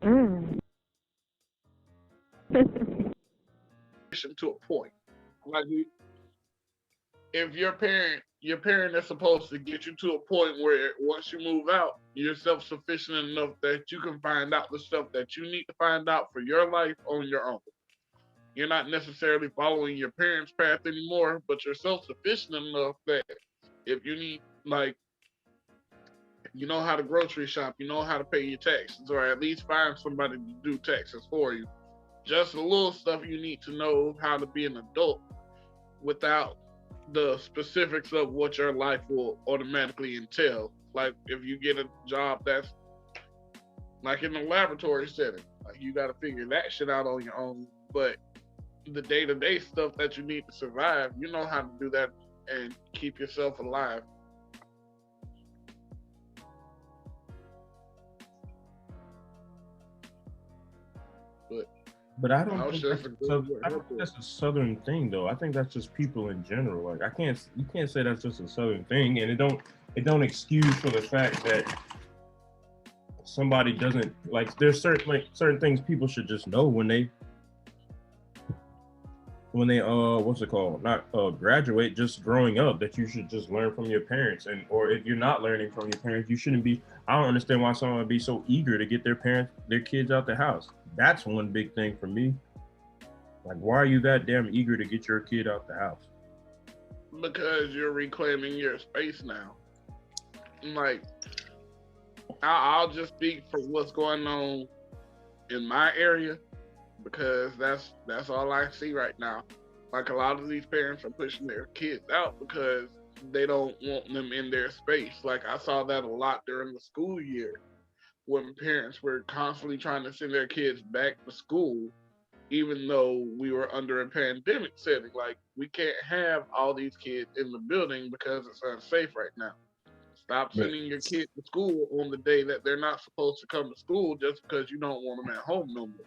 Mm. To a point. Like if your parent is supposed to get you to a point where once you move out, you're self sufficient enough that you can find out the stuff that you need to find out for your life on your own. You're not necessarily following your parents' path anymore, but you're self sufficient enough that if you need, like, you know how to grocery shop, you know how to pay your taxes, or at least find somebody to do taxes for you. Just the little stuff you need to know how to be an adult without the specifics of what your life will automatically entail. Like if you get a job that's like in a laboratory setting, like you got to figure that shit out on your own. But the day to day stuff that you need to survive, you know how to do that and keep yourself alive. But But I I don't was think just that's agreeing with I her don't think point. that's a southern thing though. I think that's just people in general. Like you can't say that's just a southern thing, and it don't excuse for the fact that somebody doesn't like. There's certain things people should just know when they what's it called, not graduate, just growing up, that you should just learn from your parents. And or if you're not learning from your parents, you shouldn't be. I don't understand why someone would be so eager to get their kids out the house. That's one big thing for me. Like, why are you that damn eager to get your kid out the house? Because you're reclaiming your space now. Like I'll just speak for what's going on in my area because that's all I see right now. Like a lot of these parents are pushing their kids out because they don't want them in their space. Like I saw that a lot during the school year when parents were constantly trying to send their kids back to school, even though we were under a pandemic setting. Like we can't have all these kids in the building because it's unsafe right now. Stop But sending your kid to school on the day that they're not supposed to come to school just because you don't want them at home no more.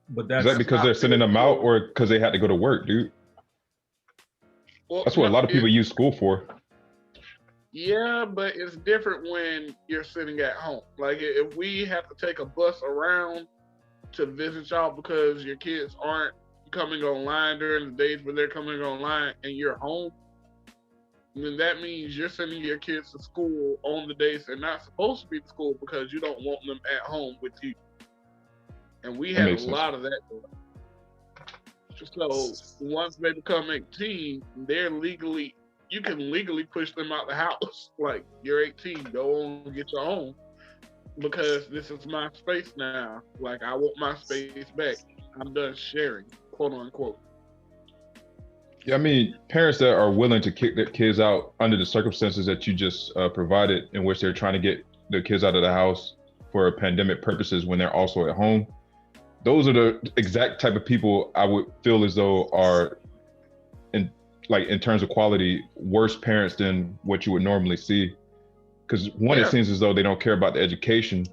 But is that that's That's because not they're fair sending to them out no. or because they had to go to work, dude? Well, That's what no, a lot of people use school for. yeah, but it's different when you're sitting at home. Like if we have to take a bus around to visit y'all because your kids aren't coming online during the days where they're coming online and you're home, then that means you're sending your kids to school on the days they're not supposed to be to school because you don't want them at home with you. And we That had a makes sense. lot of that. So once they become 18, they're legally you can legally push them out the house. Like you're 18, go on get your own because this is my space now. Like I want my space back. I'm done sharing, quote unquote. Yeah, I mean, parents that are willing to kick their kids out under the circumstances that you just provided, in which they're trying to get their kids out of the house for pandemic purposes when they're also at home, those are the exact type of people I would feel as though are in like in terms of quality worse parents than what you would normally see. Because one, it Yeah, seems as though they don't care about the education.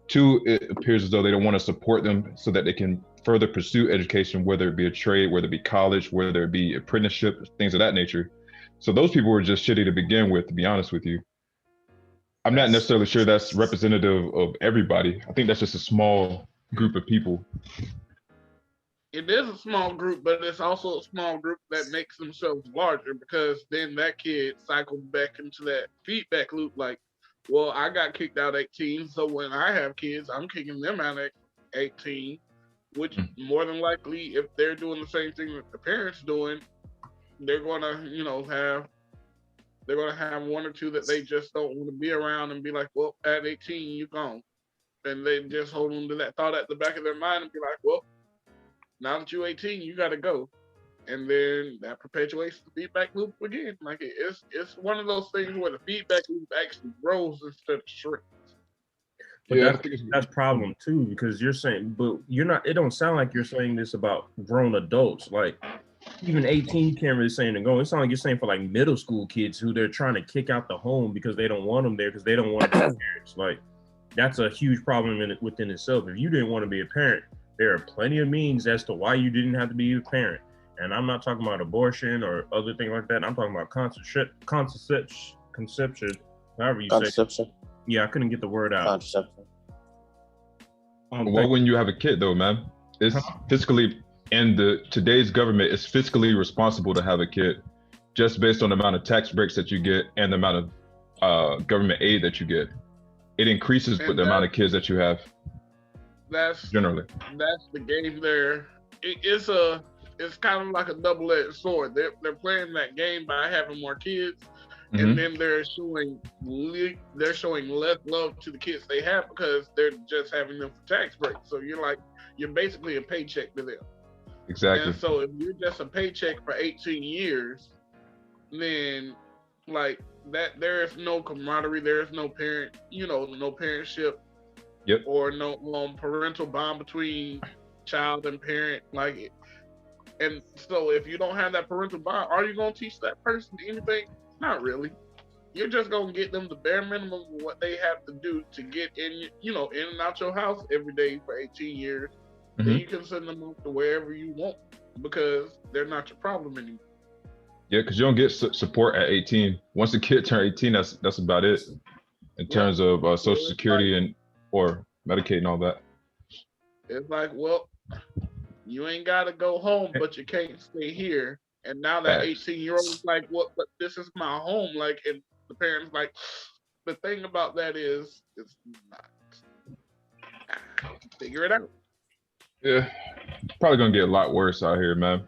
Two, it appears as though they don't want to support them so that they can further pursue education, whether it be a trade, whether it be college, whether it be apprenticeship, things of that nature. So those people were just shitty to begin with, to be honest with you. I'm not that's necessarily sure that's representative of everybody. I think that's just a small group of people. it is a small group, but it's also a small group that makes themselves larger because then that kid cycles back into that feedback loop. Like, well, I got kicked out at 18, so when I have kids, I'm kicking them out at 18, which more than likely, if they're doing the same thing that the parents doing, they're gonna, they're gonna have one or two that they just don't want to be around and be like, well, at 18, you gone. And they just hold on to that thought at the back of their mind and be like, well, now that you're 18, you got to go. And then that perpetuates the feedback loop again. Like it's one of those things where the feedback loop actually grows instead of shrinks. but Yeah, I think it's. that's problem too, because you're saying, but you're not. It don't sound like you're saying this about grown adults. Like even 18, you can't really say to go. It sounds like you're saying for like middle school kids who they're trying to kick out the home because they don't want them there because they don't want to be parents. Like that's a huge problem within itself. If you didn't want to be a parent, there are plenty of means as to why you didn't have to be a parent. And I'm not talking about abortion or other things like that. I'm talking about conception, however you say it. Contraception. Yeah, I couldn't get the word out. Contraception. Well, when you have a kid, though, man, it's fiscally, and today's government is fiscally responsible to have a kid, just based on the amount of tax breaks that you get and the amount of government aid that you get. It increases with the amount of kids that you have. That's the game there. It's kind of like a double-edged sword. They're playing that game by having more kids, and then they're showing less love to the kids they have because they're just having them for tax breaks. So you're basically a paycheck to them. Exactly. And so if you're just a paycheck for 18 years, then like that, there is no camaraderie, there is no no parentship, or no parental bond between child and parent, and so if you don't have that parental bond, are you gonna teach that person anything? Not really. You're just gonna get them the bare minimum of what they have to do to get in and out your house every day for 18 years. Then you can send them off to wherever you want because they're not your problem anymore. Yeah, because you don't get support at 18. Once the kid turns 18, that's about it in terms of Social Security or Medicaid and all that. It's like, well, you ain't got to go home, but you can't stay here. And now that 18-year-old is like, what? But this is my home. And the parents like, the thing about that is, it's not. Figure it out. Yeah, probably gonna get a lot worse out here, man.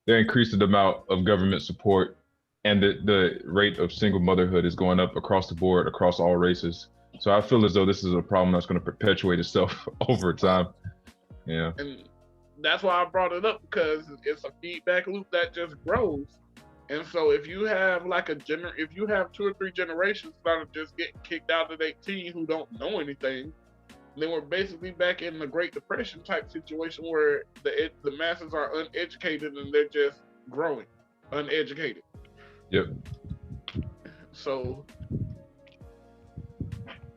They increased the amount of government support, and the rate of single motherhood is going up across the board, across all races. So I feel as though this is a problem that's going to perpetuate itself over time. Yeah. And that's why I brought it up, because it's a feedback loop that just grows. And so if you have if you have 2 or 3 generations that are just getting kicked out at 18 who don't know anything, then we're basically back in the Great Depression type situation where the masses are uneducated and they're just growing uneducated. Yep. So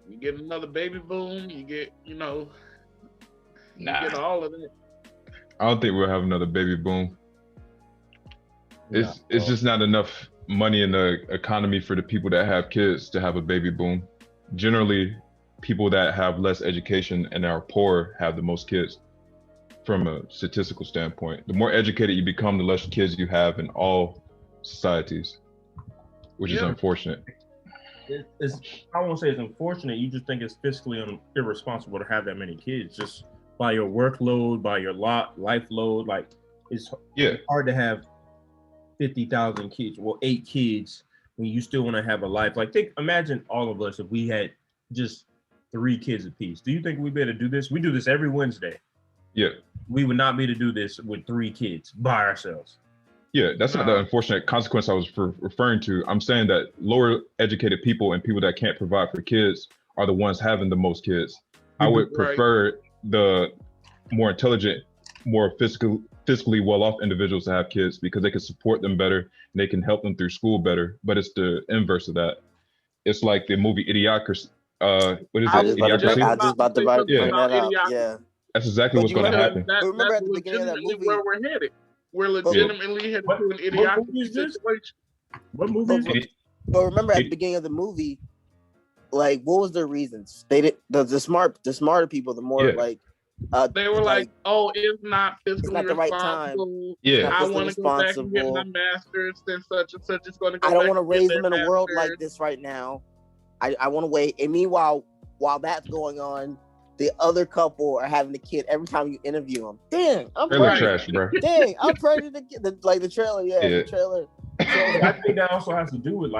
you get another baby boom, you get, you get all of that. I don't think we'll have another baby boom. It's just not enough money in the economy for the people that have kids to have a baby boom. Generally, people that have less education and are poor have the most kids from a statistical standpoint. The more educated you become, the less kids you have in all societies, which is unfortunate. I won't say it's unfortunate. You just think it's fiscally irresponsible to have that many kids, just by your workload, by your life load. It's hard to have 50,000 kids, 8 kids, when you still want to have a life. Imagine all of us if we had just 3 kids apiece. Do you think we'd be able to do this? We do this every Wednesday. Yeah. We would not be able to do this with 3 kids by ourselves. Yeah, that's not the unfortunate consequence I was referring to. I'm saying that lower educated people and people that can't provide for kids are the ones having the most kids. I would prefer the more intelligent, more fiscally well-off individuals to have kids because they can support them better and they can help them through school better. But it's the inverse of that. It's like the movie Idiocracy. What is it? Idiocracy? I was just about to bring that up. Yeah. That's exactly what's going to happen. Remember at the beginning of that movie where we're headed. We're legitimately headed to an idiocracy situation. What movie is it? But remember at the beginning of the movie, what was their reasons? They did the smarter people, the more they were oh, it's not fiscally the right responsible. Time. Yeah, I want to go back and get my master's, then such and such is going to go. I don't want to raise them in a world like this right now. I want to wait. And meanwhile, while that's going on, the other couple are having a kid every time you interview them. Dang, I'm pregnant. Trash, bro. Dang, I'm pregnant again. The trailer, the trailer. I think that also has to do with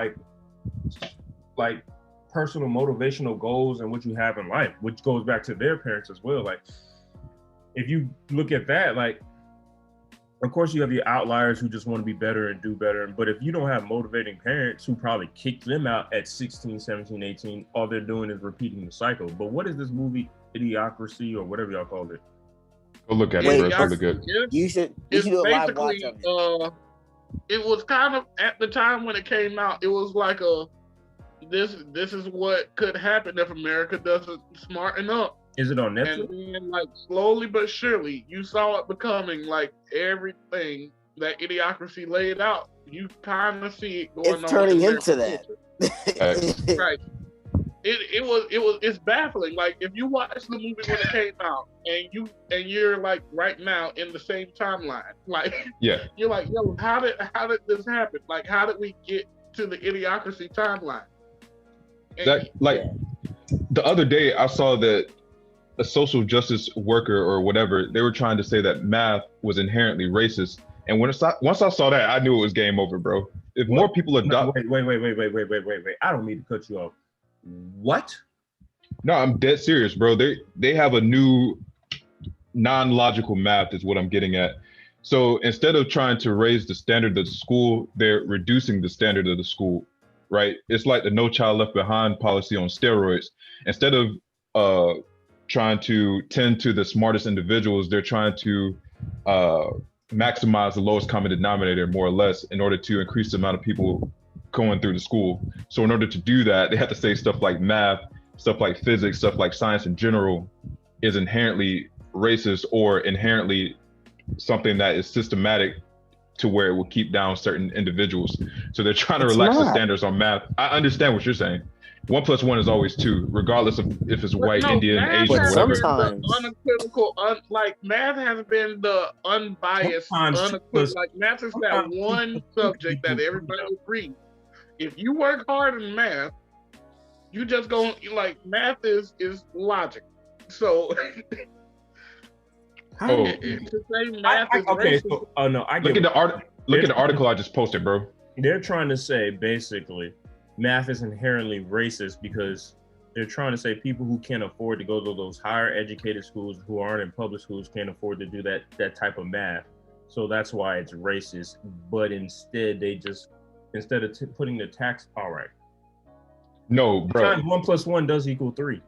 personal motivational goals and what you have in life, which goes back to their parents as well. If you look at that, of course you have the outliers who just want to be better and do better. But if you don't have motivating parents who probably kicked them out at 16, 17, 18, all they're doing is repeating the cycle. But what is this movie, Idiocracy, or whatever y'all call it? Go look at it, bro. It's really good. You should do a live watch of it. It was kind of, at the time when it came out, it was like this is what could happen if America doesn't smarten up. Is it on Netflix? And then slowly but surely, you saw it becoming everything that Idiocracy laid out. You kind of see it going on. It's turning into that. Right. it's baffling. Like if you watch the movie when it came out, and you're like right now in the same timeline, like Yeah. you're like, yo, how did this happen? Like how did we get to the Idiocracy timeline? That like the other day I saw that a social justice worker or whatever, they were trying to say that math was inherently racist. And once I saw that, I knew it was game over, bro. If more people adopt, wait. I don't mean to cut you off. What? No, I'm dead serious, bro. They have a new non-logical math is what I'm getting at. So instead of trying to raise the standard of the school, they're reducing the standard of the school, right? It's like the No Child Left Behind policy on steroids. Instead of trying to tend to the smartest individuals, they're trying to maximize the lowest common denominator, more or less, in order to increase the amount of people going through the school. So in order to do that, they have to say stuff like math, stuff like physics, stuff like science in general is inherently racist or inherently something that is systematic to where it will keep down certain individuals. So they're trying to relax the standards on math. I understand what you're saying. 1 + 1 is always 2, regardless of if it's white, Indian, Asian, or whatever. Sometimes unequivocal, like math has been the unbiased, unequivocal. Like math is that one subject that everybody agrees. If you work hard in math, you just go like math is logic. So to say math is racist, so, oh no, I get look at the article I just posted, bro. They're trying to say basically math is inherently racist because they're trying to say people who can't afford to go to those higher educated schools who aren't in public schools can't afford to do that type of math. So that's why it's racist. But instead of putting the tax, all right. No, bro. Times 1 + 1 does equal 3.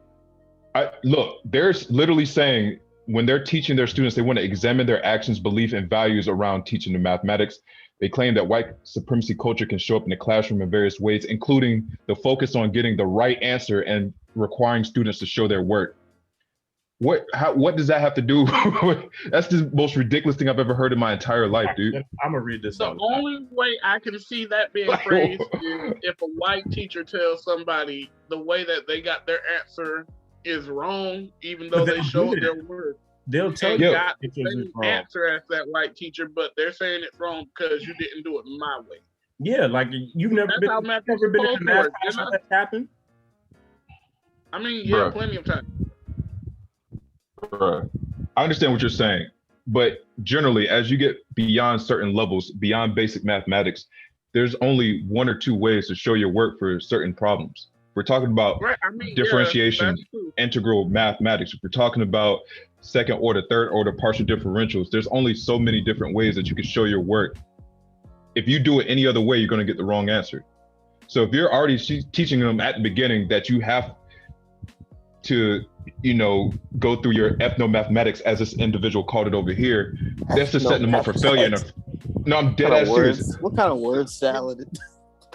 Look, they're literally saying when they're teaching their students, they want to examine their actions, belief, and values around teaching them mathematics. They claim that white supremacy culture can show up in the classroom in various ways, including the focus on getting the right answer and requiring students to show their work. What does that have to do? That's the most ridiculous thing I've ever heard in my entire life, dude. I'm gonna read this. The only way I can see that being phrased is if a white teacher tells somebody the way that they got their answer is wrong, even though they showed their work. They'll tell you got the same answer as that white teacher, but they're saying it's wrong because you didn't do it my way. Yeah, like you've never been in a math class where that's happened. I mean, yeah, plenty of times. Bruh. I understand what you're saying, but generally, as you get beyond certain levels, beyond basic mathematics, there's only 1 or 2 ways to show your work for certain problems. We're talking about differentiation, integral mathematics. If we're talking about second order, third order partial differentials, there's only so many different ways that you can show your work. If you do it any other way, you're going to get the wrong answer. So if you're already teaching them at the beginning that you have to, go through your ethnomathematics, as this individual called it over here, that's just setting them up for failure. No, I'm dead ass serious. What kind of word salad?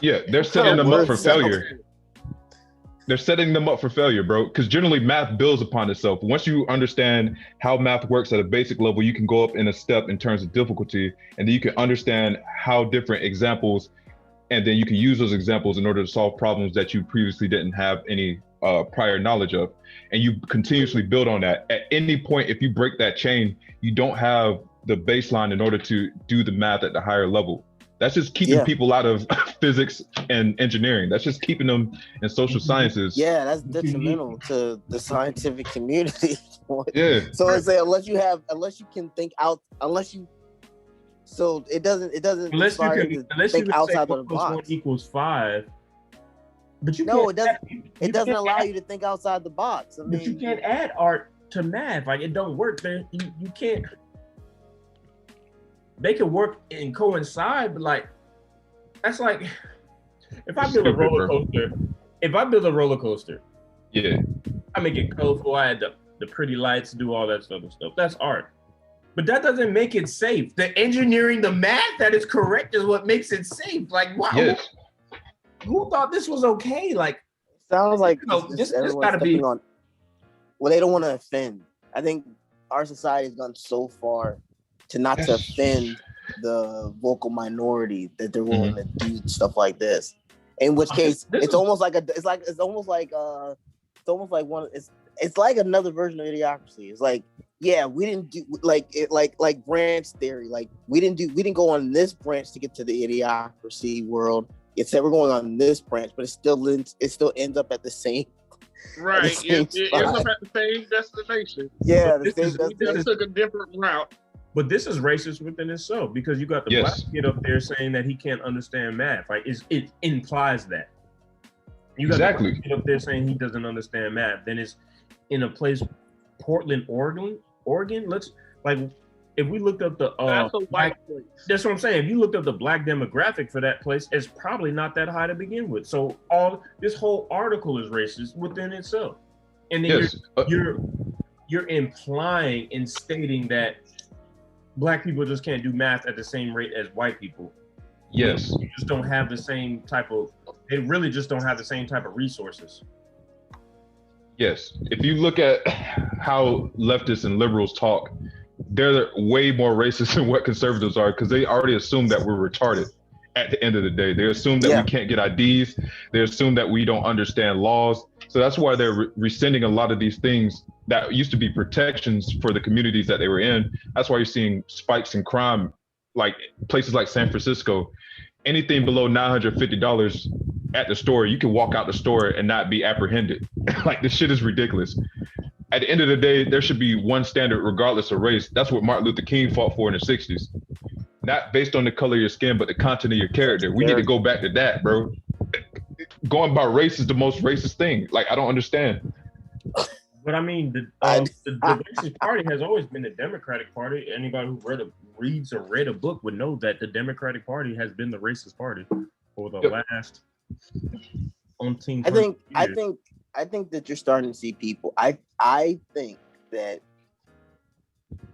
Yeah, they're setting them up for failure. They're setting them up for failure, bro, because generally math builds upon itself. Once you understand how math works at a basic level, you can go up in a step in terms of difficulty, and then you can understand how different examples, and then you can use those examples in order to solve problems that you previously didn't have any prior knowledge of. And you continuously build on that. At any point, if you break that chain, you don't have the baseline in order to do the math at the higher level. That's just keeping people out of physics and engineering. That's just keeping them in social sciences. Yeah, that's detrimental to the scientific community. Yeah. So it's like unless you can think out, so it doesn't unless you think outside of the box. 1 = 5. But it doesn't allow you to think outside the box. But you can't add art to math. Like it don't work. You can't. They can work and coincide, but like that's like if I build a roller coaster, yeah, I make it colorful. I add the pretty lights, do all that other stuff. That's art, but that doesn't make it safe. The engineering, the math that is correct is what makes it safe. Like wow, who thought this was okay? Like sounds like this gotta be on. Well, they don't want to offend. I think our society has gone so far to not to offend the vocal minority that they're willing to do stuff like this. In which case, it's almost like it's like another version of idiocracy. It's like, yeah, we didn't do like branch theory. Like we didn't go on this branch to get to the idiocracy world. Instead, we're going on this branch, but it still ends up at the same. Right, it ends up at the same destination. Yeah, we just took a different route. But this is racist within itself because you got the black kid up there saying that he can't understand math. Like it implies that. You got the black kid up there saying he doesn't understand math. Then it's in a place, Portland, Oregon. Let's like, if we looked up the that's a white place. That's what I'm saying. If you looked up the black demographic for that place, it's probably not that high to begin with. So this whole article is racist within itself. And then you're implying and stating that black people just can't do math at the same rate as white people. Yes. You just don't have the same type of, they really just don't have the same type of resources. Yes. If you look at how leftists and liberals talk, they're way more racist than what conservatives are because they already assume that we're retarded at the end of the day. They assume that we can't get IDs. They assume that we don't understand laws. So that's why they're rescinding a lot of these things that used to be protections for the communities that they were in. That's why you're seeing spikes in crime, like places like San Francisco. Anything below $950 at the store, you can walk out the store and not be apprehended. Like, this shit is ridiculous. At the end of the day, there should be one standard regardless of race. That's what Martin Luther King fought for in the 60s. Not based on the color of your skin, but the content of your character. We need to go back to that, bro. Going by race is the most racist thing. Like, I don't understand. But I mean, the racist party has always been the Democratic Party. Anybody who reads or read a book would know that the Democratic Party has been the racist party for the last umpteen. I think that you're starting to see people. I think that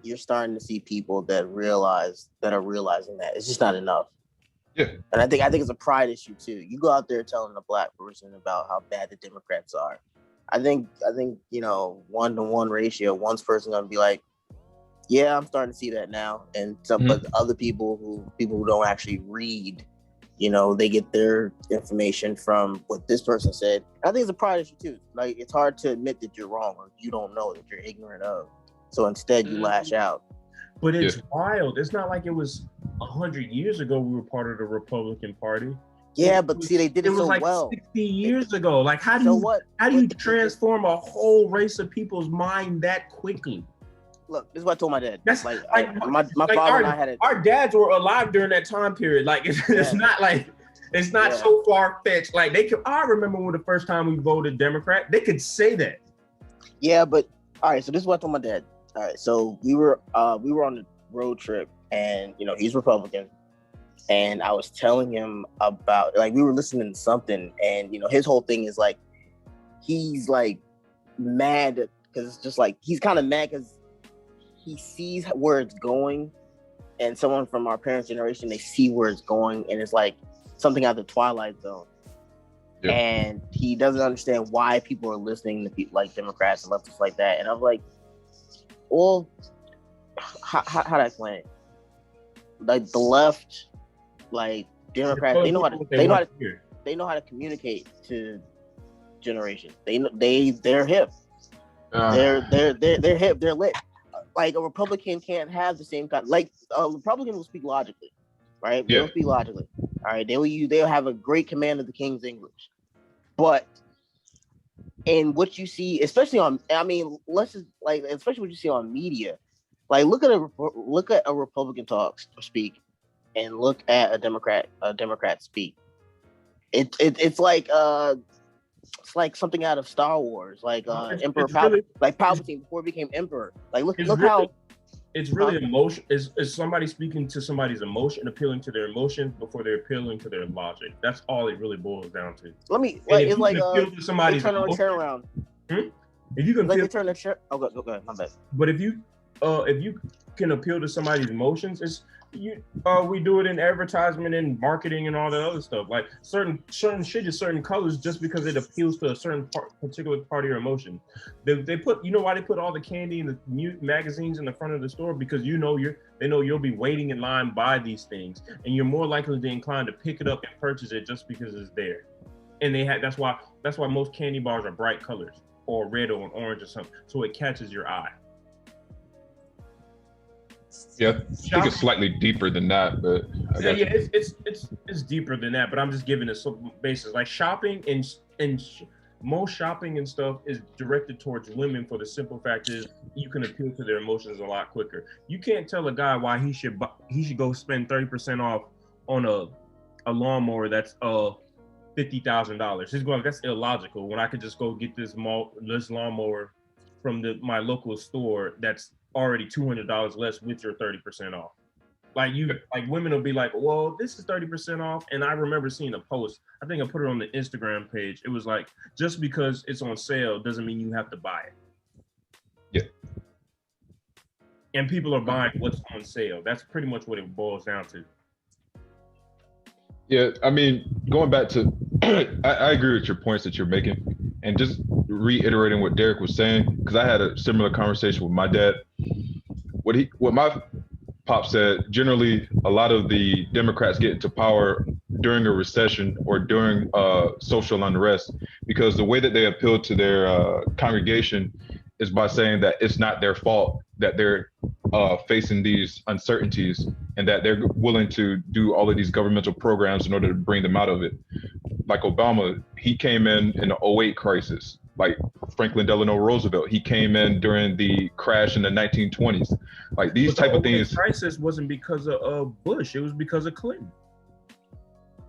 you're starting to see people that are realizing that it's just not enough. Yeah. And I think it's a pride issue too. You go out there telling a black person about how bad the Democrats are. I think 1-to-1 ratio, one person gonna be like, yeah, I'm starting to see that now. And but other people who don't actually read, they get their information from what this person said. I think it's a pride issue too. Like, it's hard to admit that you're wrong or you don't know, that you're ignorant of. So instead you lash out. But it's wild. It's not like it was 100 years ago we were part of the Republican Party. Yeah, but see, they did it so like well. 60 years ago. Like, how do you transform a whole race of people's mind that quickly? Look, this is what I told my dad. That's my father and I had it. Our dads were alive during that time period. Like, it's not like it's not so far fetched. Like, I remember when the first time we voted Democrat, they could say that. Yeah, but all right. So this is what I told my dad. All right, so we were on a road trip, and he's Republican, and I was telling him about, like, we were listening to something, and his whole thing is like, he's like mad because it's just like he's kind of mad because he sees where it's going, and someone from our parents' generation, they see where it's going, and it's like something out of the Twilight Zone. Yeah. And he doesn't understand why people are listening to people like Democrats and leftists like that. And I was like, well, how do I explain it? Like, the left, like Democrats, they know how to communicate to generations. They're hip. They're hip. They're lit. Like, a Republican can't have the same kind. Like, a Republican will speak logically, right? They'll speak logically. All right, they'll have a great command of the King's English, but and what you see, especially especially what you see on media, like, look at a Republican speak, and look at a Democrat speak. It's like something out of Star Wars, like Emperor Palpatine, like Palpatine before he became Emperor. Like, look how it's really emotion. Is somebody speaking to somebody's emotion, appealing to their emotions before they're appealing to their logic? That's all it really boils down to. It's like somebody's turn the chair around. If you can turn the chair. Oh, go ahead. My bad. But if you can appeal to somebody's emotions, We do it in advertisement and marketing and all that other stuff. Like certain shit is certain colors just because it appeals to a certain particular part of your emotion. They put, you know why they put all the candy and the new magazines in the front of the store? Because they know you'll be waiting in line by these things, and you're more likely to be inclined to pick it up and purchase it just because it's there. And that's why most candy bars are bright colors or red or orange or something, so it catches your eye. Yeah, I think it's slightly deeper than that, but it's deeper than that. But I'm just giving it some basis. Like shopping and most shopping and stuff is directed towards women for the simple fact is you can appeal to their emotions a lot quicker. You can't tell a guy why he should go spend 30% off on a lawnmower that's $50,000. He's going, that's illogical. When I could just go get this lawnmower from my local store that's already $200 less with your 30% off. Like women will be like, well, this is 30% off. And I remember seeing a post, I think I put it on the Instagram page. It was like, just because it's on sale doesn't mean you have to buy it. Yeah. And people are buying what's on sale. That's pretty much what it boils down to. Yeah, I mean, going back to, I agree with your points that you're making, and just reiterating what Derek was saying, because I had a similar conversation with my dad. What my pop said, generally, a lot of the Democrats get into power during a recession or during social unrest, because the way that they appeal to their congregation is by saying that it's not their fault that they're facing these uncertainties, and that they're willing to do all of these governmental programs in order to bring them out of it. Like Obama, he came in the 2008 crisis. Like Franklin Delano Roosevelt, he came in during the crash in the 1920s. Like these type of things. The crisis wasn't because of Bush; it was because of Clinton.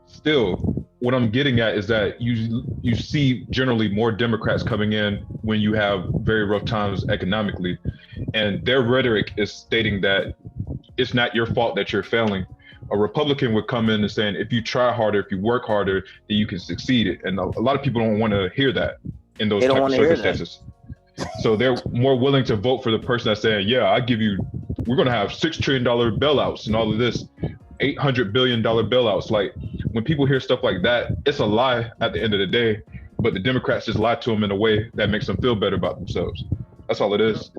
Still, what I'm getting at is that you see generally more Democrats coming in when you have very rough times economically, and their rhetoric is stating that it's not your fault that you're failing. A Republican would come in and saying, if you try harder, if you work harder, then you can succeed. And a lot of people don't want to hear that in those type of circumstances. So they're more willing to vote for the person that's saying, yeah, we're going to have $6 trillion bailouts and all of this, $800 billion bailouts. Like when people hear stuff like that, it's a lie at the end of the day, but the Democrats just lie to them in a way that makes them feel better about themselves. That's all it is.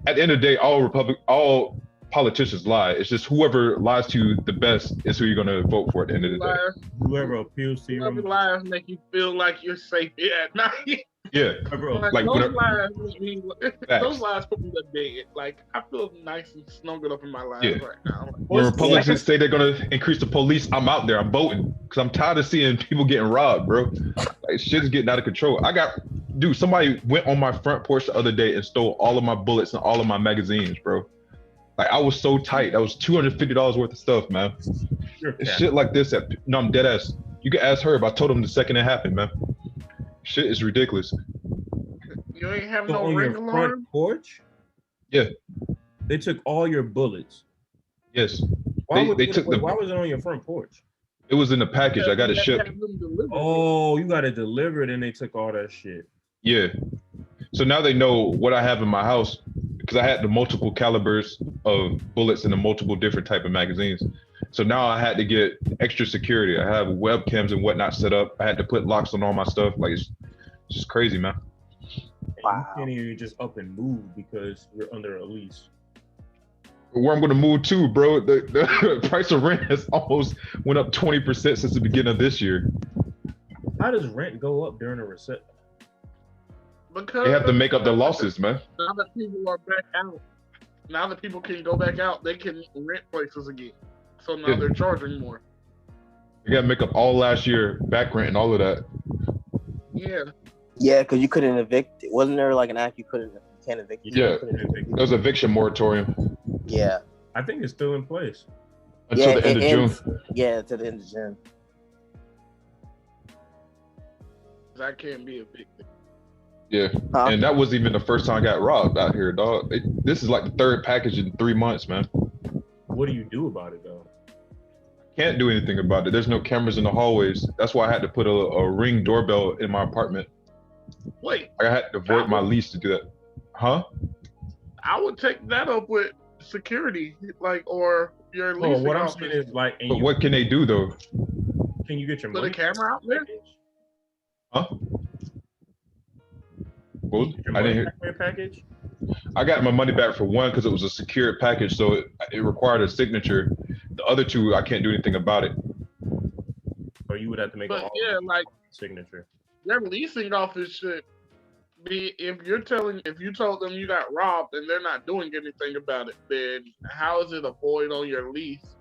At the end of the day, all politicians lie. It's just whoever lies to you the best is who you're going to vote for at the end of the day. Whoever appeals to you. Whoever lies make you feel like you're safe here at night. Yeah. Like those lies put me to bed. Like I feel nice and snuggled up in my lives right now. When Republicans say they're going to increase the police, I'm out there. I'm voting because I'm tired of seeing people getting robbed, bro. Like shit's getting out of control. Somebody went on my front porch the other day and stole all of my bullets and all of my magazines, bro. Like I was so tight. That was $250 worth of stuff, man. It's shit like this. No, I'm dead ass. You can ask her if I told him the second it happened, man. Shit is ridiculous. You ain't have no ring alarm? Front porch? Yeah. They took all your bullets. Yes. Why was it on your front porch? It was in the package. I got it shipped. Oh, you got it delivered and they took all that shit. Yeah. So now they know what I have in my house, because I had the multiple calibers of bullets in the multiple different type of magazines. So now I had to get extra security. I have webcams and whatnot set up. I had to put locks on all my stuff. Like it's just crazy, man. Wow. You can't even just up and move because you're under a lease. Where I'm going to move to, bro, the price of rent has almost went up 20% since the beginning of this year. How does rent go up during a recession? Because they have to make up their losses, man. Now that people are back out, now that people can go back out, they can rent places again. So now they're charging more. You got to make up all last year, back rent and all of that. Yeah. Yeah, because you couldn't evict. Wasn't there like an act you can't evict? Yeah, there was an eviction moratorium. Yeah. I think it's still in place. Until the end of June. Yeah, to the end of June. I can't be evicted. Yeah, and that wasn't even the first time I got robbed out here, dog. This is like the third package in 3 months, man. What do you do about it, though? Can't do anything about it. There's no cameras in the hallways. That's why I had to put a Ring doorbell in my apartment. Wait. I had to void my lease to do that. Huh? I would take that up with security, like, or your Oh, leasing what I'm office. saying is like, and But what can they do though? can you get your Put money a camera out there. package? Huh? Can Well, you get your I money didn't hear. back for your package? I got my money back for one because it was a secured package, so it required a signature. The other two, I can't do anything about it. Or you would have to make But a yeah, like signature. their leasing office should be if you told them you got robbed and they're not doing anything about it, then how is it a void on your lease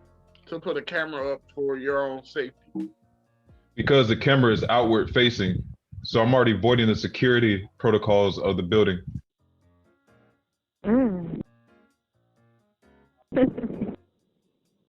to put a camera up for your own safety? Because the camera is outward facing, so I'm already voiding the security protocols of the building.